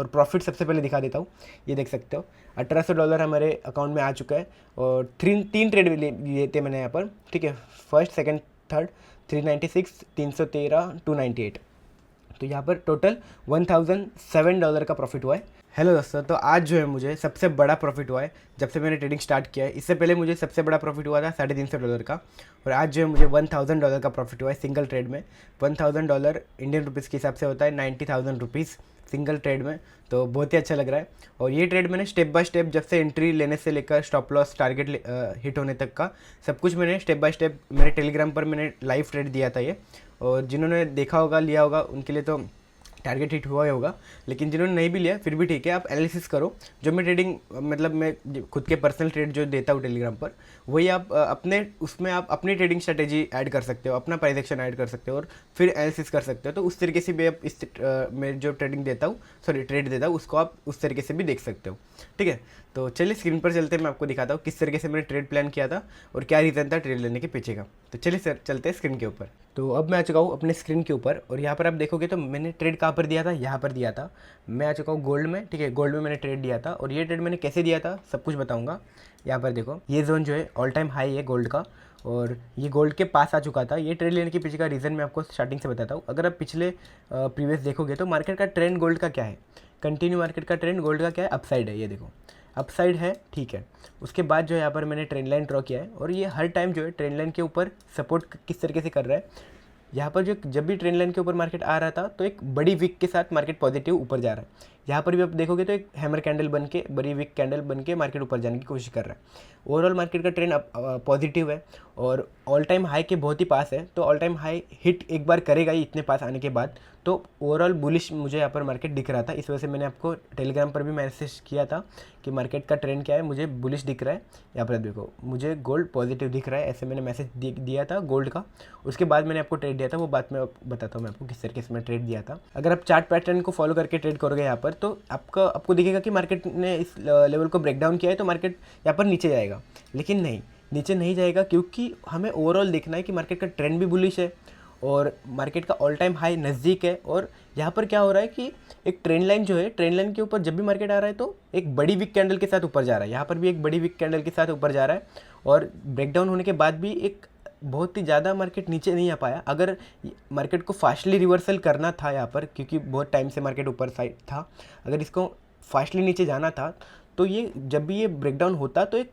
और प्रॉफिट सबसे पहले दिखा देता हूँ, ये देख सकते हो $1800 हमारे अकाउंट में आ चुका है। और तीन ट्रेड लिए थे मैंने यहाँ पर, ठीक है, फर्स्ट सेकंड थर्ड, 396, 313, 298। तो यहाँ पर टोटल $1007 का प्रॉफिट हुआ है। हेलो दोस्तों, तो आज जो है मुझे सबसे बड़ा प्रॉफिट हुआ है जब से मैंने ट्रेडिंग स्टार्ट किया है। इससे पहले मुझे सबसे बड़ा प्रॉफिट हुआ था $350 का, और आज जो है मुझे $1000 का प्रॉफिट हुआ है सिंगल ट्रेड में। $1000 इंडियन रुपीज़ के हिसाब से होता है 90,000 रुपीज़ सिंगल ट्रेड में। तो बहुत ही अच्छा लग रहा है। और ये ट्रेड मैंने स्टेप बाय स्टेप, जब से एंट्री लेने से लेकर स्टॉप लॉस टारगेट हिट होने तक का सब कुछ मैंने स्टेप बाय स्टेप मेरे टेलीग्राम पर मैंने लाइव ट्रेड दिया था ये। और जिन्होंने देखा होगा, लिया होगा, उनके लिए तो टारगेट हिट हुआ ही होगा। लेकिन जिन्होंने नहीं भी लिया फिर भी ठीक है, आप एनालिसिस करो। जो मैं ट्रेडिंग मतलब मैं खुद के पर्सनल ट्रेड जो देता हूँ टेलीग्राम पर, वही आप अपने उसमें आप अपनी ट्रेडिंग स्ट्रेटेजी ऐड कर सकते हो, अपना प्राइस एक्शन ऐड कर सकते हो और फिर एनालिसिस कर सकते हो। तो उस तरीके से भी आप इस मैं जो ट्रेडिंग देता हूँ, सॉरी ट्रेड देता हूँ, उसको आप उस तरीके से भी देख सकते हो, ठीक है। तो चलिए स्क्रीन पर चलते हैं, मैं आपको दिखाता हूँ किस तरीके से मैंने ट्रेड प्लान किया था और क्या रीज़न था ट्रेड लेने के पीछे का। तो चलिए सर चलते हैं स्क्रीन के ऊपर। तो अब मैं आ चुका हूँ अपने स्क्रीन के ऊपर, और यहाँ पर आप देखोगे तो मैंने ट्रेड कहाँ पर दिया था, यहाँ पर दिया था। मैं आ चुका हूँ गोल्ड में, ठीक है, गोल्ड में मैंने ट्रेड दिया था। और ये ट्रेड मैंने कैसे दिया था सब कुछ बताऊँगा। यहाँ पर देखो, ये जोन जो है ऑल टाइम हाई है गोल्ड का, और ये गोल्ड के पास आ चुका था। ये ट्रेड लेने के पीछे का रीज़न मैं आपको स्टार्टिंग से बताता हूँ। अगर आप पिछले प्रीवियस देखोगे तो मार्केट का ट्रेंड गोल्ड का क्या है, कंटिन्यू मार्केट का ट्रेंड गोल्ड का क्या है, अपसाइड है। ये देखो अपसाइड है, ठीक है। उसके बाद जो है यहाँ पर मैंने ट्रेंड लाइन ड्रॉ किया है, और ये हर टाइम जो है ट्रेंड लाइन के ऊपर सपोर्ट किस तरीके से कर रहा है। यहाँ पर जो जब भी ट्रेंड लाइन के ऊपर मार्केट आ रहा था तो एक बड़ी विक के साथ मार्केट पॉजिटिव ऊपर जा रहा है। यहाँ पर भी आप देखोगे तो एक हैमर कैंडल बन के, बड़ी विक कैंडल बन के मार्केट ऊपर जाने की कोशिश कर रहा है। ओवरऑल मार्केट का ट्रेंड पॉजिटिव है और ऑल टाइम हाई के बहुत ही पास है। तो ऑल टाइम हाई हिट एक बार करेगा ही इतने पास आने के बाद। तो ओवरऑल बुलिश मुझे यहाँ पर मार्केट दिख रहा था। इस वजह से मैंने आपको टेलीग्राम पर भी मैसेज किया था कि मार्केट का ट्रेंड क्या है, मुझे बुलिश दिख रहा है। यहाँ पर देखो मुझे गोल्ड पॉजिटिव दिख रहा है, ऐसे मैंने मैसेज दिया था गोल्ड का। उसके बाद मैंने आपको ट्रेड दिया था, वो बात मैं बताता हूँ मैं आपको किस तरीके से मैं ट्रेड दिया था। अगर आप चार्ट पैटर्न को फॉलो करके ट्रेड करोगे यहाँ पर, तो आपको दिखेगा कि मार्केट ने इस लेवल को ब्रेक डाउन किया है, तो मार्केट यहाँ पर नीचे जाएगा। लेकिन नहीं, नीचे नहीं जाएगा, क्योंकि हमें ओवरऑल देखना है कि मार्केट का ट्रेंड भी बुलिश है और मार्केट का ऑल टाइम हाई नज़दीक है। और यहाँ पर क्या हो रहा है कि एक ट्रेंड लाइन जो है, ट्रेंड लाइन के ऊपर जब भी मार्केट आ रहा है तो एक बड़ी विक कैंडल के साथ ऊपर जा रहा है। यहाँ पर भी एक बड़ी विक कैंडल के साथ ऊपर जा रहा है, और ब्रेकडाउन होने के बाद भी एक बहुत ही ज़्यादा मार्केट नीचे नहीं आ पाया। अगर मार्केट को फास्टली रिवर्सल करना था यहाँ पर, क्योंकि बहुत टाइम से मार्केट ऊपर साइड था, अगर इसको फास्टली नीचे जाना था तो ये जब भी ये ब्रेकडाउन होता तो एक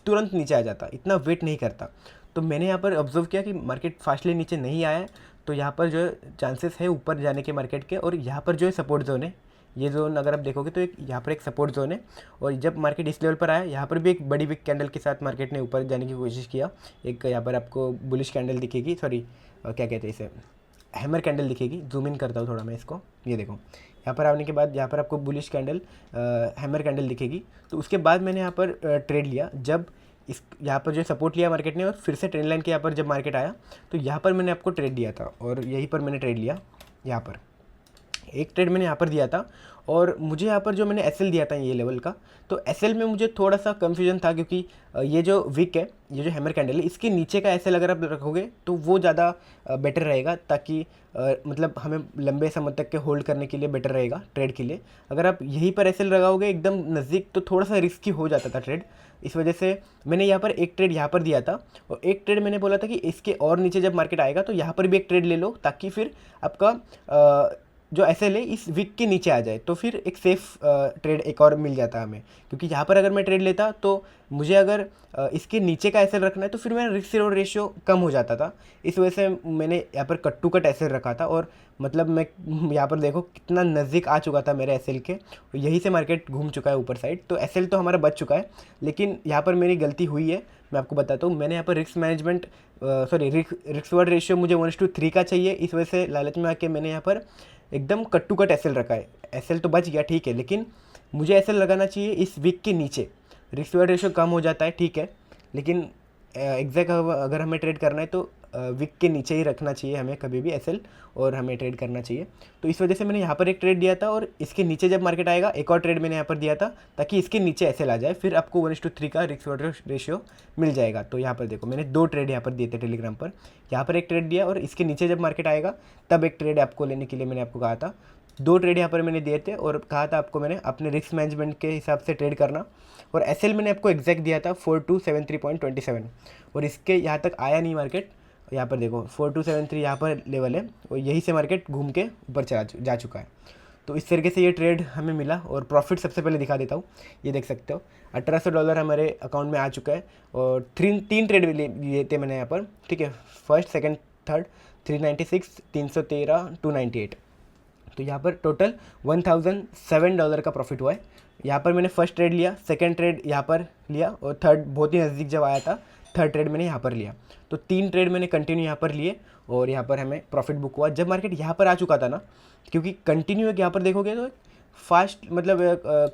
तुरंत नीचे आ जाता, इतना वेट नहीं करता। तो मैंने यहाँ पर ऑब्जर्व किया कि मार्केट फास्टली नीचे नहीं आया है, तो यहाँ पर जो है चांसेस है ऊपर जाने के मार्केट के। और यहाँ पर जो है सपोर्ट जोन है, ये जोन अगर आप देखोगे तो एक यहाँ पर एक सपोर्ट जोन है। और जब मार्केट इस लेवल पर आया, यहाँ पर भी एक बड़ी बिग कैंडल के साथ मार्केट ने ऊपर जाने की कोशिश किया। एक यहाँ पर आपको बुलिश कैंडल दिखेगी, सॉरी क्या कहते हैं इसे, हैमर कैंडल दिखेगी। जूम इन करता हूँ थोड़ा मैं इसको, ये देखो यहाँ पर आने के बाद यहाँ पर आपको बुलिश कैंडल, हैमर कैंडल दिखेगी। तो उसके बाद मैंने यहाँ पर ट्रेड लिया, जब इस यहाँ पर जो सपोर्ट लिया मार्केट ने, और फिर से ट्रेंड लाइन के यहाँ पर जब मार्केट आया तो यहाँ पर मैंने आपको ट्रेड दिया था, और यहीं पर मैंने ट्रेड लिया। यहाँ पर एक ट्रेड मैंने यहाँ पर दिया था, और मुझे यहाँ पर जो मैंने एसएल दिया था ये लेवल का, तो एसएल में मुझे थोड़ा सा कन्फ्यूजन था, क्योंकि ये जो विक है, ये जो हैमर कैंडल है, इसके नीचे का एसएल अगर आप रखोगे तो वो ज़्यादा बेटर रहेगा, ताकि मतलब हमें लंबे समय तक के होल्ड करने के लिए बेटर रहेगा ट्रेड के लिए। अगर आप यहीं पर एसएल लगाओगे एकदम नज़दीक, तो थोड़ा सा रिस्की हो जाता था ट्रेड। इस वजह से मैंने यहाँ पर एक ट्रेड यहाँ पर दिया था, और एक ट्रेड मैंने बोला था कि इसके और नीचे जब मार्केट आएगा तो यहाँ पर भी एक ट्रेड ले लो, ताकि फिर आपका जो एसएल है इस वीक के नीचे आ जाए, तो फिर एक सेफ़ ट्रेड एक और मिल जाता हमें। क्योंकि यहाँ पर अगर मैं ट्रेड लेता तो मुझे अगर इसके नीचे का एसएल रखना है, तो फिर मेरा रिस्क रिवॉर्ड रेशियो कम हो जाता था। इस वजह से मैंने यहाँ पर कट टू कट एसएल रखा था, और मतलब मैं यहाँ पर देखो कितना नज़दीक आ चुका था मेरे एसएल के, यहीं से मार्केट घूम चुका है ऊपर साइड। तो एसएल तो हमारा बच चुका है, लेकिन यहाँ पर मेरी गलती हुई है, मैं आपको बताता हूँ। मैंने यहाँ पर risk management, sorry risk reward ratio मुझे 1:3 का चाहिए, इस वजह से लालच में आके मैंने यहाँ पर एकदम कट टू कट एसएल रखा है। एसएल तो बच गया, ठीक है, लेकिन मुझे एसएल लगाना चाहिए इस वीक के नीचे। रिस्क रिवॉर्ड रेशियो कम हो जाता है, ठीक है, लेकिन एग्जैक्ट अगर हमें ट्रेड करना है तो विक के नीचे ही रखना चाहिए हमें कभी भी एसएल, और हमें ट्रेड करना चाहिए। तो इस वजह से मैंने यहाँ पर एक ट्रेड दिया था, और इसके नीचे जब मार्केट आएगा एक और ट्रेड मैंने यहाँ पर दिया था, ताकि इसके नीचे एसएल आ जाए, फिर आपको 1:3 का रिस्क रिवॉर्ड रेशियो मिल जाएगा। तो यहाँ पर देखो मैंने 2 ट्रेड यहाँ पर दिए थे टेलीग्राम पर। यहाँ पर एक ट्रेड दिया, और इसके नीचे जब मार्केट आएगा तब एक ट्रेड आपको लेने के लिए मैंने आपको कहा था। 2 ट्रेड यहाँ पर मैंने दिए थे और कहा था आपको मैंने अपने रिस्क मैनेजमेंट के हिसाब से ट्रेड करना। और एसएल मैंने आपको एग्जैक्ट दिया था 4273.27 और इसके यहाँ तक आया नहीं मार्केट। यहाँ पर देखो 4273 यहाँ पर लेवल है और यहीं से मार्केट घूम के ऊपर जा चुका है। तो इस तरीके से ये ट्रेड हमें मिला और प्रॉफिट सबसे पहले दिखा देता हूँ। ये देख सकते हो $1800 हमारे अकाउंट में आ चुका है और तीन ट्रेड लिए थे मैंने यहाँ पर, ठीक है। First, second, third, 396, 313, 298। तो यहाँ पर टोटल $1007 का प्रॉफिट हुआ है। यहाँ पर मैंने फर्स्ट ट्रेड लिया, सेकंड ट्रेड यहाँ पर लिया और थर्ड बहुत ही नज़दीक जब आया था थर्ड ट्रेड मैंने यहाँ पर लिया। तो 3 ट्रेड मैंने कंटिन्यू यहाँ पर लिए और यहाँ पर हमें प्रॉफिट बुक हुआ जब मार्केट यहाँ पर आ चुका था ना, क्योंकि कंटिन्यू यहाँ पर देखोगे तो फास्ट मतलब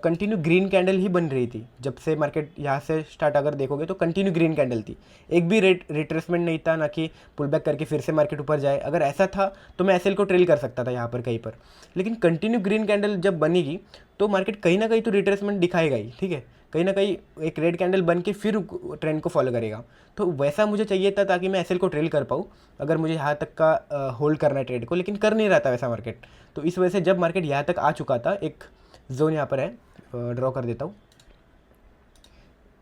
कंटिन्यू ग्रीन कैंडल ही बन रही थी। जब से मार्केट यहाँ से स्टार्ट अगर देखोगे तो कंटिन्यू ग्रीन कैंडल थी, एक भी रिट्रेसमेंट नहीं था, ना कि पुल बैक करके फिर से मार्केट ऊपर जाए। अगर ऐसा था तो मैं एसएल को ट्रेल कर सकता था यहाँ पर कहीं पर, लेकिन कंटिन्यू ग्रीन कैंडल जब बनेगी तो मार्केट कहीं ना कहीं तो रिट्रेसमेंट दिखाएगा ही, ठीक है। कहीं ना कहीं एक रेड कैंडल बन के फिर ट्रेंड को फॉलो करेगा। तो वैसा मुझे चाहिए था ताकि मैं एसएल को ट्रेल कर पाऊँ अगर मुझे यहाँ तक का होल्ड करना है ट्रेड को, लेकिन कर नहीं रहा था वैसा मार्केट। तो इस वजह से जब मार्केट यहाँ तक आ चुका था, एक जोन यहाँ पर है, ड्रॉ कर देता हूँ,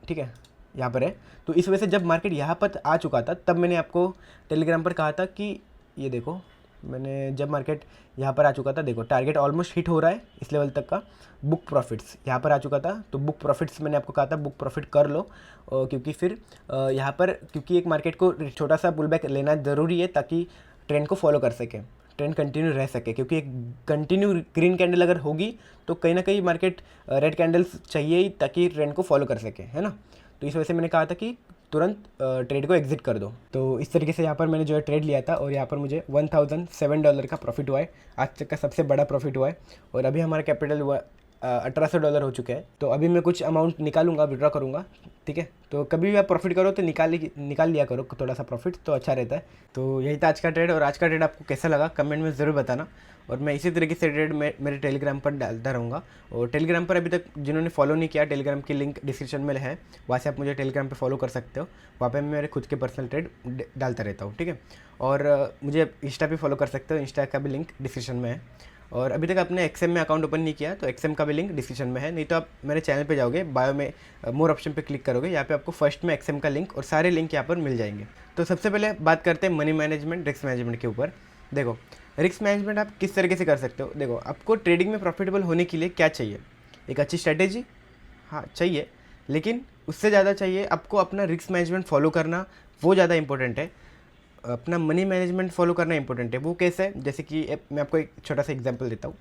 ठीक है, यहाँ पर है। तो इस वजह से जब मार्केट यहाँ पर आ चुका था तब मैंने आपको टेलीग्राम पर कहा था कि ये देखो, मैंने जब मार्केट यहाँ पर आ चुका था, देखो टारगेट ऑलमोस्ट हिट हो रहा है इस लेवल तक का, बुक प्रॉफिट्स यहाँ पर आ चुका था। तो बुक प्रॉफिट्स मैंने आपको कहा था बुक प्रॉफिट कर लो, क्योंकि फिर यहाँ पर क्योंकि एक मार्केट को छोटा सा पुल बैक लेना ज़रूरी है ताकि ट्रेंड को फॉलो कर सके, ट्रेंड कंटिन्यू रह सके। क्योंकि एक कंटिन्यू ग्रीन कैंडल अगर होगी तो कहीं ना कहीं मार्केट रेड कैंडल्स चाहिए ही ताकि ट्रेंड को फॉलो कर सके, है ना। तो इस वजह से मैंने कहा था कि तुरंत ट्रेड को एग्जिट कर दो। तो इस तरीके से यहाँ पर मैंने जो है ट्रेड लिया था और यहाँ पर मुझे $1007 का प्रॉफिट हुआ है, आज तक का सबसे बड़ा प्रॉफिट हुआ है। और अभी हमारा कैपिटल हुआ $1800 हो चुके हैं। तो अभी मैं कुछ अमाउंट निकालूंगा, विड्रॉ करूँगा, ठीक है। तो कभी भी आप प्रॉफिट करो तो निकाल लिया करो थोड़ा सा प्रॉफिट, तो अच्छा रहता है। तो यही था आज का ट्रेड। और आज का ट्रेड आपको कैसा लगा कमेंट में ज़रूर बताना। और मैं इसी तरीके से ट्रेड मेरे टेलीग्राम पर डालता रहूँगा। और टेलीग्राम पर अभी तक जिन्होंने फॉलो नहीं किया, टेलीग्राम की लिंक डिस्क्रिप्शन में है, वहाँ से आप मुझे टेलीग्राम पे फॉलो कर सकते हो। वहाँ पे मैं मेरे खुद के पर्सनल ट्रेड डालता रहता हूँ, ठीक है। और मुझे इंस्टा पे फॉलो कर सकते हो, इंस्टा का भी लिंक डिस्क्रिप्शन में है। और अभी तक आपने एक्सएम में अकाउंट ओपन नहीं किया तो एक्सएम का भी लिंक डिस्क्रिप्शन में है, नहीं तो आप मेरे चैनल पे जाओगे, बायो में मोर ऑप्शन पे क्लिक करोगे, यहाँ पे आपको फर्स्ट में एक्सएम का लिंक और सारे लिंक यहाँ पर मिल जाएंगे। तो सबसे पहले बात करते हैं मनी मैनेजमेंट, रिस्क मैनेजमेंट के ऊपर। देखो रिस्क मैनेजमेंट आप किस तरीके से कर सकते हो। देखो आपको ट्रेडिंग में प्रॉफिटेबल होने के लिए क्या चाहिए, एक अच्छी स्ट्रैटेजी, हाँ चाहिए, लेकिन उससे ज़्यादा चाहिए आपको अपना रिस्क मैनेजमेंट फॉलो करना, वो ज़्यादा इंपॉर्टेंट है। अपना मनी मैनेजमेंट फॉलो करना इंपॉर्टेंट है। वो कैसे है, जैसे कि मैं आपको एक छोटा सा एग्जांपल देता हूँ।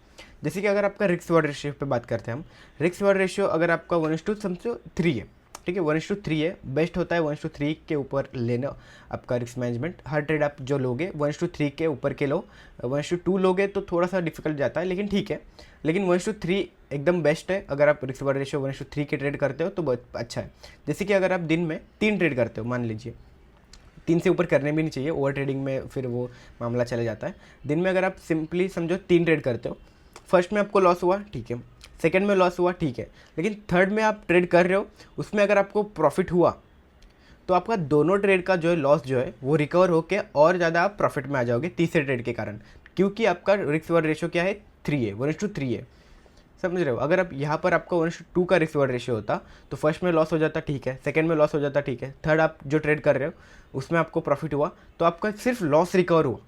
जैसे कि अगर आपका रिस्क रिवॉर्ड रेशियो पे बात करते हैं हम, रिस्क रिवॉर्ड रेशियो अगर आपका 1:3 समझो 3 है, ठीक है, 1:3 है, बेस्ट होता है 1:3 के ऊपर लेना आपका रिस्क मैनेजमेंट। हर ट्रेड आप जो लोगे 1:3 के ऊपर के लो, 1:2 लोगे तो थोड़ा सा डिफिकल्ट जाता है, लेकिन ठीक है। लेकिन 1:3 एकदम बेस्ट है। अगर आप रिस्क रिवॉर्ड रेशियो 1:3 के ट्रेड करते हो तो बहुत अच्छा है। जैसे कि अगर आप दिन में 3 ट्रेड करते हो, मान लीजिए 3 से ऊपर करने भी नहीं चाहिए, ओवर ट्रेडिंग में फिर वो मामला चला जाता है। दिन में अगर आप सिंपली समझो 3 ट्रेड करते हो, फर्स्ट में आपको लॉस हुआ, ठीक है, सेकंड में लॉस हुआ, ठीक है, लेकिन थर्ड में आप ट्रेड कर रहे हो, उसमें अगर आपको प्रॉफिट हुआ तो आपका दोनों ट्रेड का जो है लॉस जो है वो रिकवर होकर और ज़्यादा आप प्रॉफिट में आ जाओगे तीसरे ट्रेड के कारण, क्योंकि आपका रिस्क रिवॉर्ड रेशियो क्या है, 3 है, 1:3 है, समझ रहे हो। अगर आप यहाँ पर आपका 1:2 का रिस्क रिवॉर्ड रेशियो होता तो फर्स्ट में लॉस हो जाता, ठीक है, सेकंड में लॉस हो जाता, ठीक है, थर्ड आप जो ट्रेड कर रहे हो उसमें आपको प्रॉफिट हुआ, तो आपका सिर्फ लॉस रिकवर हुआ,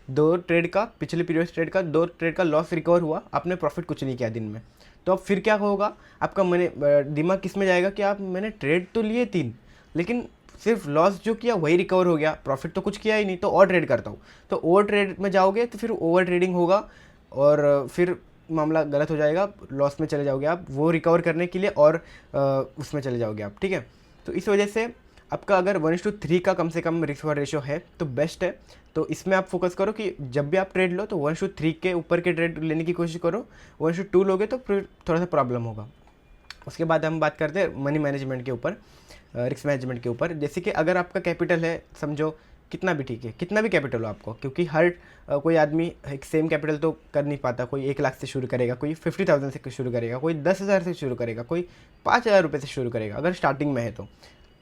2 ट्रेड का, पिछले प्रीवियस ट्रेड का 2 ट्रेड का लॉस रिकवर हुआ, आपने प्रॉफिट कुछ नहीं किया दिन में। तो अब फिर क्या होगा, आपका दिमाग किस में जाएगा कि आप मैंने ट्रेड तो लिए 3, लेकिन सिर्फ लॉस जो किया वही रिकवर हो गया, प्रॉफिट तो कुछ किया ही नहीं, तो और ट्रेड करता हूँ। तो ओवर ट्रेड में जाओगे तो फिर ओवर ट्रेडिंग होगा और फिर मामला गलत हो जाएगा, लॉस में चले जाओगे आप, वो रिकवर करने के लिए और उसमें चले जाओगे आप, ठीक है। तो इस वजह से आपका अगर 1:3 का कम से कम रिस्क रिवॉर्ड रेशियो है तो बेस्ट है। तो इसमें आप फोकस करो कि जब भी आप ट्रेड लो तो 1:3 के ऊपर के ट्रेड लेने की कोशिश करो, 1:2 लोगे तो फिर थोड़ा सा प्रॉब्लम होगा। उसके बाद हम बात करते हैं मनी मैनेजमेंट के ऊपर, रिस्क मैनेजमेंट के ऊपर। जैसे कि अगर आपका कैपिटल है समझो कितना भी, ठीक है, कितना भी कैपिटल हो आपको, क्योंकि हर कोई आदमी एक सेम कैपिटल तो कर नहीं पाता, कोई 1 लाख से शुरू करेगा, कोई 50,000 से शुरू करेगा, कोई 10,000 से शुरू करेगा, कोई 5,000 रुपये से शुरू करेगा अगर स्टार्टिंग में है तो,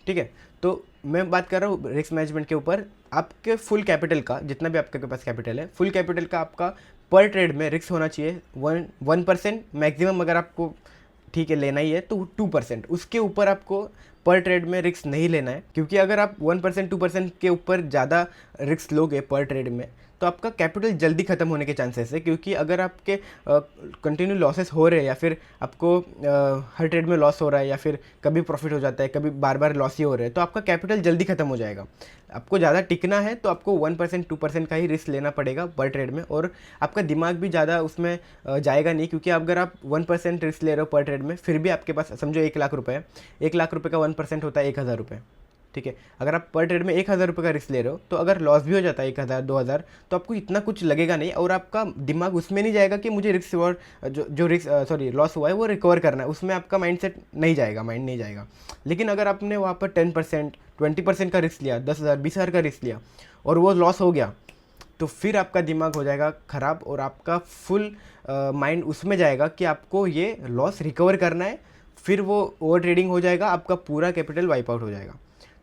ठीक है। तो मैं बात कर रहा हूँ रिस्क मैनेजमेंट के ऊपर, आपके फुल कैपिटल का, जितना भी आपके पास कैपिटल है, फुल कैपिटल का आपका पर ट्रेड में रिस्क होना चाहिए 1% मैक्सिमम, अगर आपको ठीक है लेना ही है तो 2%, उसके ऊपर आपको पर ट्रेड में रिस्क नहीं लेना है, क्योंकि अगर आप 1% 2% के ऊपर ज़्यादा रिस्क लोगे पर ट्रेड में तो आपका कैपिटल जल्दी ख़त्म होने के चांसेस है, क्योंकि अगर आपके कंटिन्यू लॉसेस हो रहे हैं या फिर आपको हर ट्रेड में लॉस हो रहा है या फिर कभी प्रॉफिट हो जाता है, कभी बार बार लॉस ही हो रहे हैं, तो आपका कैपिटल जल्दी ख़त्म हो जाएगा। आपको ज़्यादा टिकना है तो आपको 1% 2% का ही रिस्क लेना पड़ेगा पर ट्रेड में, और आपका दिमाग भी ज़्यादा उसमें जाएगा नहीं, क्योंकि अगर आप 1% रिस्क ले रहे हो पर ट्रेड में, फिर भी आपके पास समझो 1,00,000 रुपये है, 1,00,000 रुपये का 1% होता है 1,000 रुपये, ठीक है। अगर आप पर ट्रेड में 1,000 रुपये का रिस्क ले रहे हो तो अगर लॉस भी हो जाता है 1,000 2,000, तो आपको इतना कुछ लगेगा नहीं, और आपका दिमाग उसमें नहीं जाएगा कि मुझे रिस्क और जो रिस्क लॉस हुआ है वो रिकवर करना है, उसमें आपका माइंड नहीं जाएगा। लेकिन अगर आपने वहाँ पर 10% 20% का रिस्क लिया, 10,000 20,000 का रिस्क लिया और वो लॉस हो गया, तो फिर आपका दिमाग हो जाएगा ख़राब, और आपका फुल माइंड उसमें जाएगा कि आपको ये लॉस रिकवर करना है, फिर वो ओवर ट्रेडिंग हो जाएगा, आपका पूरा कैपिटल वाइप आउट हो जाएगा।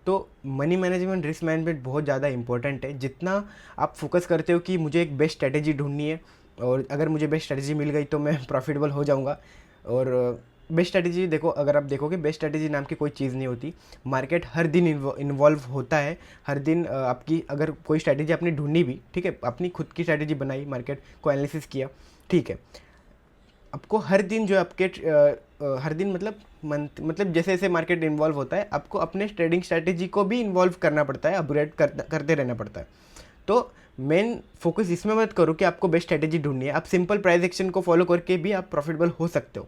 तो मनी मैनेजमेंट, रिस्क मैनेजमेंट बहुत ज़्यादा इंपॉर्टेंट है। जितना आप फोकस करते हो कि मुझे एक बेस्ट स्ट्रैटेजी ढूंढनी है, और अगर मुझे बेस्ट स्ट्रैटेजी मिल गई तो मैं प्रॉफिटेबल हो जाऊंगा, और बेस्ट स्ट्रैटेजी देखो, अगर आप देखोगे बेस्ट स्ट्रैटेजी नाम की कोई चीज़ नहीं होती। मार्केट हर दिन इन्वॉल्व होता है, हर दिन आपकी अगर कोई स्ट्रैटेजी आपने ढूंढी भी, ठीक है, अपनी खुद की स्ट्रैटेजी बनाई, मार्केट को एनालिसिस किया, ठीक है, आपको हर दिन जो आपके हर दिन मतलब मतलब जैसे जैसे मार्केट इन्वॉल्व होता है, आपको अपने ट्रेडिंग स्ट्रैटेजी को भी इन्वॉल्व करना पड़ता है, अपग्रेड करते रहना पड़ता है। तो मेन फोकस इसमें मत करो कि आपको बेस्ट स्ट्रैटेजी ढूंढनी है, आप सिंपल प्राइस एक्शन को फॉलो करके भी आप प्रॉफिटेबल हो सकते हो,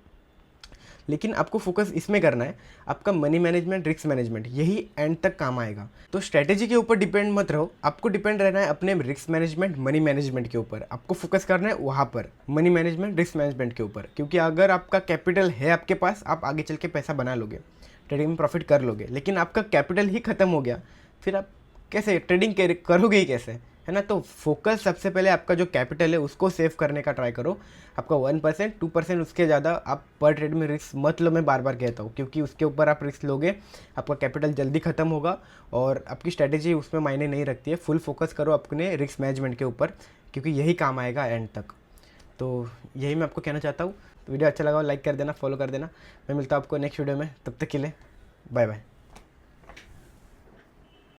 लेकिन आपको फोकस इसमें करना है, आपका मनी मैनेजमेंट, रिस्क मैनेजमेंट, यही एंड तक काम आएगा। तो स्ट्रैटेजी के ऊपर डिपेंड मत रहो, आपको डिपेंड रहना है अपने रिस्क मैनेजमेंट, मनी मैनेजमेंट के ऊपर, आपको फोकस करना है वहाँ पर, मनी मैनेजमेंट, रिस्क मैनेजमेंट के ऊपर, क्योंकि अगर आपका कैपिटल है आपके पास, आप आगे चल के पैसा बना लोगे, ट्रेडिंग में प्रॉफिट कर लोगे। लेकिन आपका कैपिटल ही ख़त्म हो गया, फिर आप कैसे ट्रेडिंग करोगे ही कैसे, है ना। तो फोकस सबसे पहले आपका जो कैपिटल है उसको सेव करने का ट्राई करो। आपका 1% 2% उसके ज़्यादा आप पर ट्रेड में रिस्क मत लो, मैं बार बार कहता हूँ, क्योंकि उसके ऊपर आप रिस्क लोगे, आपका कैपिटल जल्दी ख़त्म होगा और आपकी स्ट्रैटेजी उसमें मायने नहीं रखती है। फुल फोकस करो अपने रिस्क मैनेजमेंट के ऊपर, क्योंकि यही काम आएगा एंड तक। तो यही मैं आपको कहना चाहता हूँ। तो वीडियो अच्छा लगा लाइक कर देना, फॉलो कर देना। मैं मिलता हूँ आपको नेक्स्ट वीडियो में, तब तक के लिए बाय बाय।